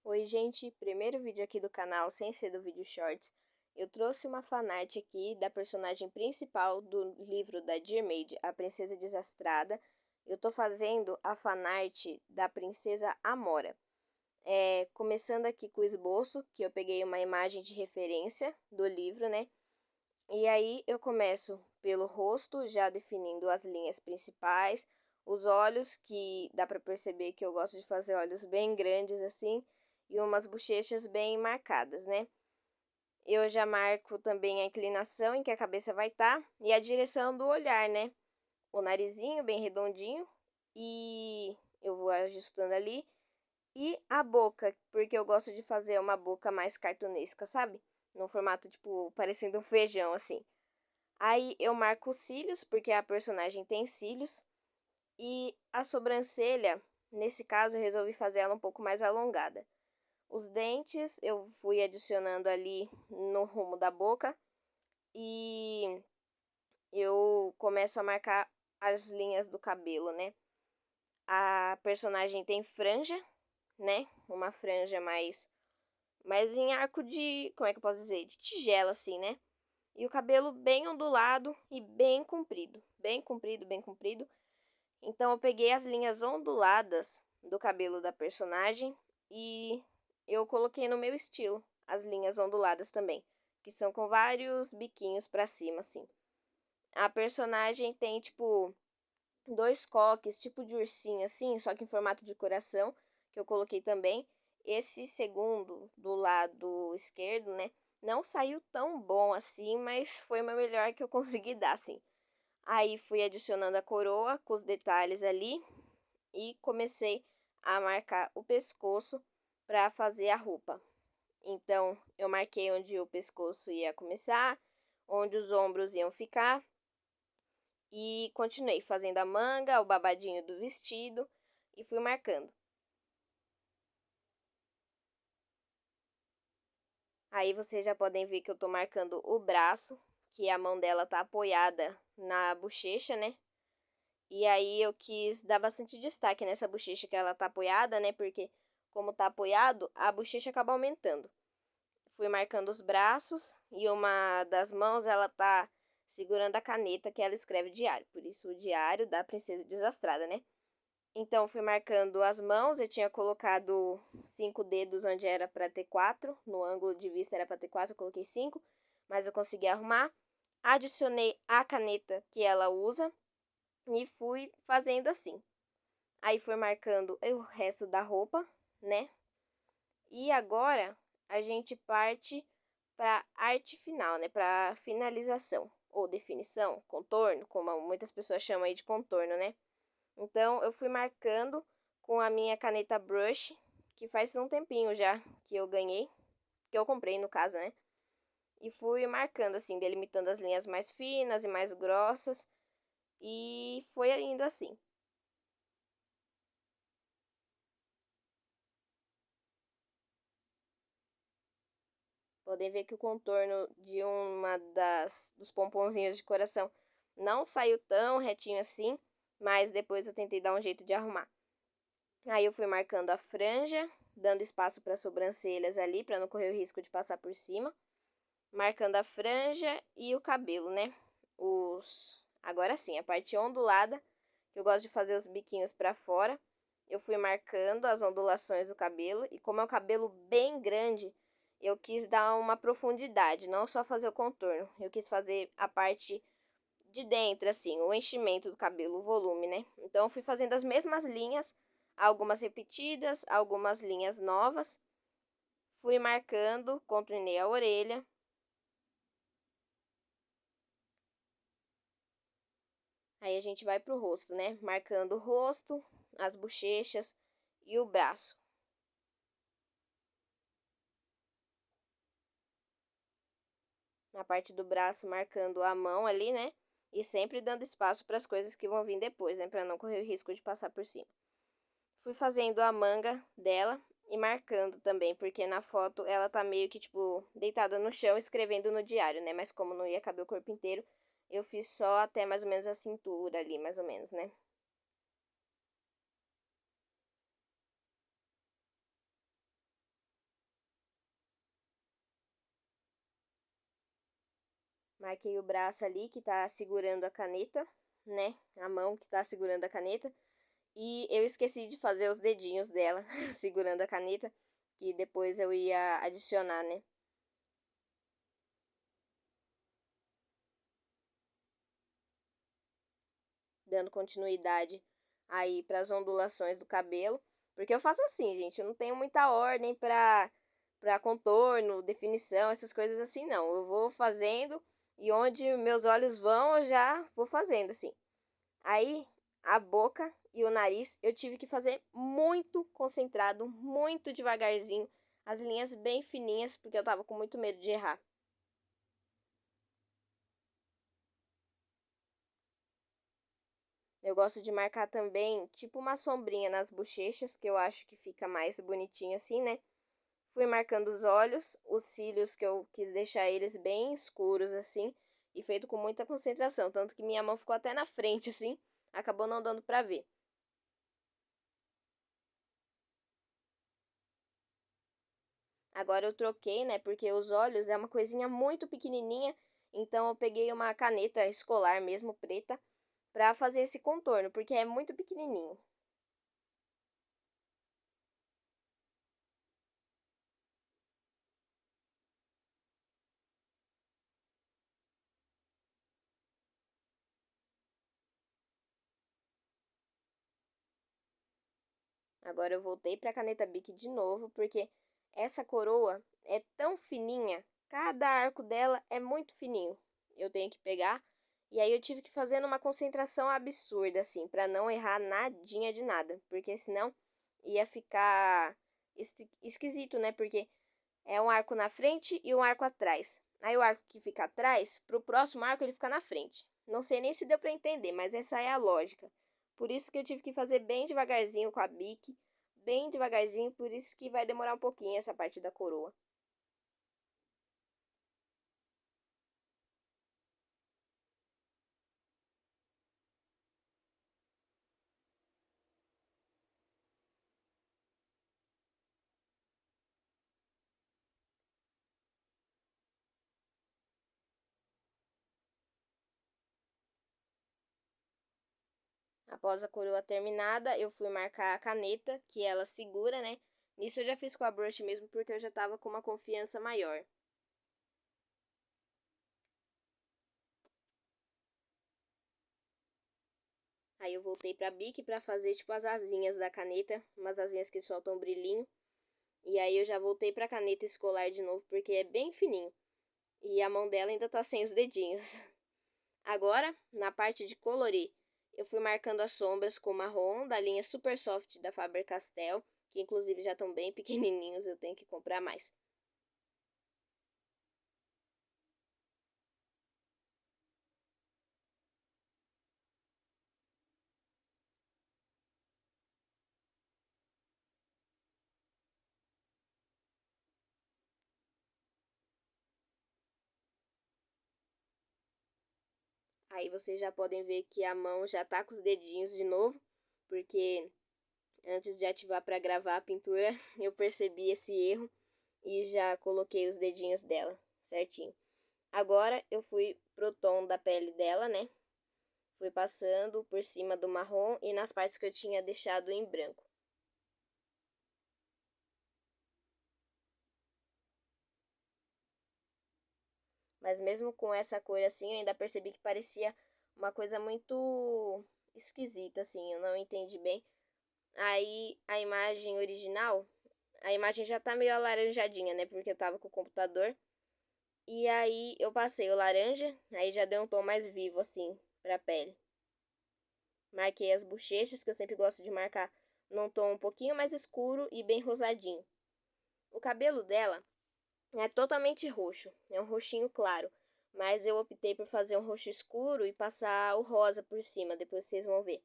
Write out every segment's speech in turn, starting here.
Oi, gente, primeiro vídeo aqui do canal, sem ser do vídeo shorts. Eu trouxe uma fanart aqui da personagem principal do livro da Dear Maid, a Princesa Desastrada. Eu tô fazendo a fanart da Princesa Amora. Começando aqui com o esboço, que eu peguei uma imagem de referência do livro, né? E aí eu começo pelo rosto, já definindo as linhas principais, os olhos, que dá para perceber que eu gosto de fazer olhos bem grandes assim, e umas bochechas bem marcadas, né? Eu já marco também a inclinação em que a cabeça vai estar e a direção do olhar, né? O narizinho bem redondinho e eu vou ajustando ali. E a boca, porque eu gosto de fazer uma boca mais cartunesca, sabe? No formato, tipo, parecendo um feijão, assim. Aí eu marco os cílios, porque a personagem tem cílios. E a sobrancelha, nesse caso, eu resolvi fazer ela um pouco mais alongada. Os dentes eu fui adicionando ali no rumo da boca. E eu começo a marcar as linhas do cabelo, né? A personagem tem franja, né? Uma franja mais em arco de, como é que eu posso dizer? De tigela, assim, né? E o cabelo bem ondulado e bem comprido. Bem comprido, bem comprido. Então eu peguei as linhas onduladas do cabelo da personagem e eu coloquei no meu estilo as linhas onduladas também, que são com vários biquinhos pra cima, assim. A personagem tem, tipo, dois coques, tipo de ursinho, assim, só que em formato de coração, que eu coloquei também. Esse segundo, do lado esquerdo, né? Não saiu tão bom assim, mas foi o melhor que eu consegui dar, assim. Aí fui adicionando a coroa com os detalhes ali e comecei a marcar o pescoço para fazer a roupa. Então, eu marquei onde o pescoço ia começar, onde os ombros iam ficar e continuei fazendo a manga, o babadinho do vestido e fui marcando. Aí vocês já podem ver que eu tô marcando o braço, que a mão dela tá apoiada na bochecha, né? E aí eu quis dar bastante destaque nessa bochecha que ela tá apoiada, né? Porque como tá apoiado, a bochecha acaba aumentando. Fui marcando os braços e uma das mãos ela tá segurando a caneta que ela escreve diário. Por isso o diário da Princesa Desastrada, né? Então fui marcando as mãos, eu tinha colocado 5 dedos onde era para ter 4, no ângulo de vista era para ter 4, eu coloquei 5, mas eu consegui arrumar. Adicionei a caneta que ela usa e fui fazendo assim. Aí fui marcando o resto da roupa, né? E agora a gente parte para arte final, né? Para finalização ou definição, contorno, como muitas pessoas chamam aí de contorno, né? Então eu fui marcando com a minha caneta brush, que faz um tempinho já que eu ganhei, que eu comprei no caso, né? E fui marcando assim, delimitando as linhas mais finas e mais grossas, e foi indo assim. Podem ver que o contorno de uma dos pomponzinhos de coração não saiu tão retinho assim, mas depois eu tentei dar um jeito de arrumar. Aí eu fui marcando a franja, dando espaço para as sobrancelhas ali, para não correr o risco de passar por cima. Marcando a franja e o cabelo, né? Agora sim, a parte ondulada, que eu gosto de fazer os biquinhos para fora. Eu fui marcando as ondulações do cabelo e como é um cabelo bem grande, eu quis dar uma profundidade, não só fazer o contorno. Eu quis fazer a parte de dentro, assim, o enchimento do cabelo, o volume, né? Então eu fui fazendo as mesmas linhas, algumas repetidas, algumas linhas novas. Fui marcando, contornei a orelha. Aí a gente vai pro rosto, né? Marcando o rosto, as bochechas e o braço. Na parte do braço, marcando a mão ali, né? E sempre dando espaço para as coisas que vão vir depois, né? Para não correr o risco de passar por cima. Fui fazendo a manga dela e marcando também, porque na foto ela tá meio que, tipo, deitada no chão escrevendo no diário, né? Mas como não ia caber o corpo inteiro, eu fiz só até mais ou menos a cintura ali, mais ou menos, né? Marquei o braço ali que tá segurando a caneta, né? A mão que tá segurando a caneta. E eu esqueci de fazer os dedinhos dela segurando a caneta, que depois eu ia adicionar, né? Dando continuidade aí para as ondulações do cabelo, porque eu faço assim, gente, eu não tenho muita ordem para contorno, definição, essas coisas assim não. Eu vou fazendo e onde meus olhos vão, eu já vou fazendo assim. Aí a boca e o nariz eu tive que fazer muito concentrado, muito devagarzinho, as linhas bem fininhas, porque eu tava com muito medo de errar. Eu gosto de marcar também, tipo uma sombrinha nas bochechas, que eu acho que fica mais bonitinho assim, né? Fui marcando os olhos, os cílios que eu quis deixar eles bem escuros assim, e feito com muita concentração, tanto que minha mão ficou até na frente assim, acabou não dando pra ver. Agora eu troquei, né? Porque os olhos é uma coisinha muito pequenininha, então eu peguei uma caneta escolar mesmo preta pra fazer esse contorno, porque é muito pequenininho. Agora eu voltei para a caneta Bic de novo, porque essa coroa é tão fininha, cada arco dela é muito fininho. Eu tenho que pegar e aí eu tive que fazer numa concentração absurda assim, para não errar nadinha de nada, porque senão ia ficar esquisito, né? Porque é um arco na frente e um arco atrás. Aí o arco que fica atrás, pro próximo arco ele fica na frente. Não sei nem se deu para entender, mas essa é a lógica. Por isso que eu tive que fazer bem devagarzinho com a bique, bem devagarzinho, por isso que vai demorar um pouquinho essa parte da coroa. Após a coroa terminada, eu fui marcar a caneta, que ela segura, né? Nisso eu já fiz com a brush mesmo, porque eu já tava com uma confiança maior. Aí eu voltei pra bique pra fazer tipo as asinhas da caneta, umas asinhas que soltam um brilhinho. E aí eu já voltei pra caneta escolar de novo, porque é bem fininho. E a mão dela ainda tá sem os dedinhos. Agora, na parte de colorir, eu fui marcando as sombras com marrom da linha Super Soft da Faber-Castell, que inclusive já estão bem pequenininhos, eu tenho que comprar mais. Aí vocês já podem ver que a mão já tá com os dedinhos de novo, porque antes de ativar para gravar a pintura, eu percebi esse erro e já coloquei os dedinhos dela certinho. Agora eu fui pro tom da pele dela, né? Fui passando por cima do marrom e nas partes que eu tinha deixado em branco. Mas mesmo com essa cor assim, eu ainda percebi que parecia uma coisa muito esquisita, assim, eu não entendi bem. Aí a imagem original, a imagem já tá meio alaranjadinha, né? Porque eu tava com o computador. E aí eu passei o laranja, aí já deu um tom mais vivo, assim, pra pele. Marquei as bochechas, que eu sempre gosto de marcar num tom um pouquinho mais escuro e bem rosadinho. O cabelo dela é totalmente roxo, é um roxinho claro, mas eu optei por fazer um roxo escuro e passar o rosa por cima, depois vocês vão ver.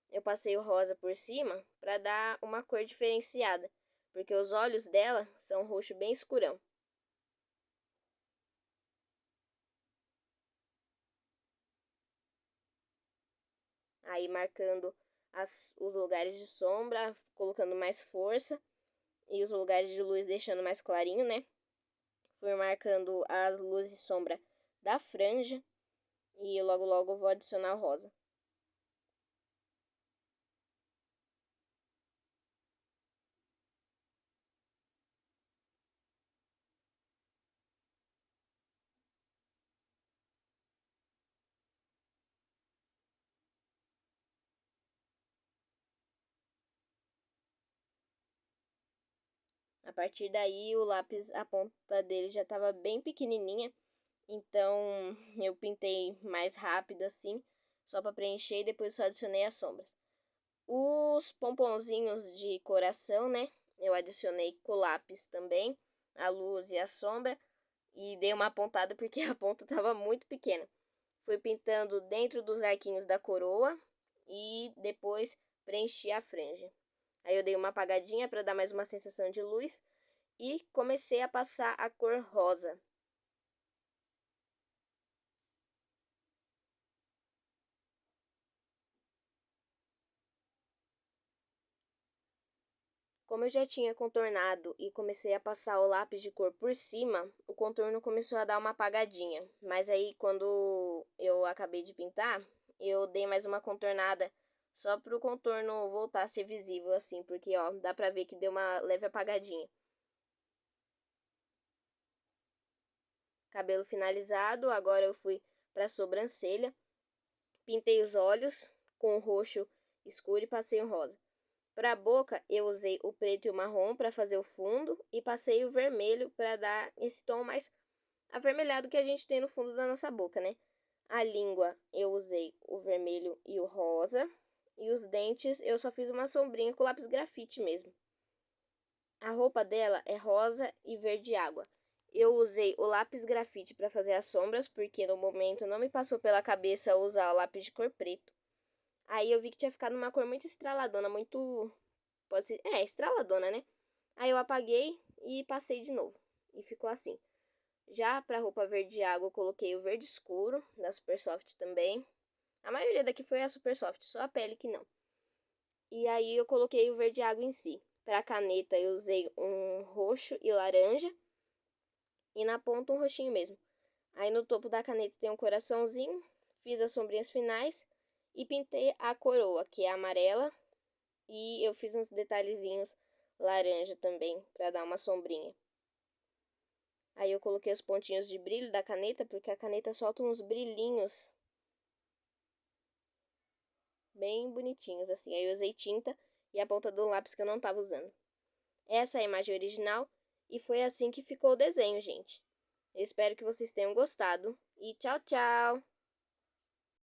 Eu passei o rosa por cima para dar uma cor diferenciada, porque os olhos dela são roxo bem escurão. Aí marcando os lugares de sombra, colocando mais força, e os lugares de luz deixando mais clarinho, né? Fui marcando as luzes e sombra da franja e logo logo eu vou adicionar o rosa. A partir daí, o lápis, a ponta dele já estava bem pequenininha, então eu pintei mais rápido assim, só para preencher e depois só adicionei as sombras. Os pomponzinhos de coração, né? Eu adicionei com lápis também, a luz e a sombra, e dei uma apontada porque a ponta estava muito pequena. Fui pintando dentro dos arquinhos da coroa e depois preenchi a franja. Aí eu dei uma apagadinha para dar mais uma sensação de luz e comecei a passar a cor rosa. Como eu já tinha contornado e comecei a passar o lápis de cor por cima, o contorno começou a dar uma apagadinha. Mas aí quando eu acabei de pintar, eu dei mais uma contornada só para o contorno voltar a ser visível assim, porque ó, dá pra ver que deu uma leve apagadinha. Cabelo finalizado, agora eu fui para a sobrancelha, pintei os olhos com roxo escuro e passei um rosa. Para a boca, eu usei o preto e o marrom para fazer o fundo e passei o vermelho para dar esse tom mais avermelhado que a gente tem no fundo da nossa boca, né? A língua, eu usei o vermelho e o rosa. E os dentes, eu só fiz uma sombrinha com lápis grafite mesmo. A roupa dela é rosa e verde água. Eu usei o lápis grafite para fazer as sombras, porque no momento não me passou pela cabeça usar o lápis de cor preto. Aí eu vi que tinha ficado uma cor muito estraladona, muito... Pode ser... É, estraladona, né? Aí eu apaguei e passei de novo. E ficou assim. Já pra roupa verde água, eu coloquei o verde escuro, da Supersoft também. A maioria daqui foi a Supersoft, só a pele que não. E aí eu coloquei o verde água em si. Pra caneta eu usei um roxo e laranja. E na ponta um roxinho mesmo. Aí no topo da caneta tem um coraçãozinho. Fiz as sombrinhas finais. E pintei a coroa, que é amarela. E eu fiz uns detalhezinhos laranja também, pra dar uma sombrinha. Aí eu coloquei os pontinhos de brilho da caneta, porque a caneta solta uns brilhinhos bem bonitinhos, assim. Aí eu usei tinta e a ponta do lápis que eu não tava usando. Essa é a imagem original e foi assim que ficou o desenho, gente. Eu espero que vocês tenham gostado e tchau, tchau!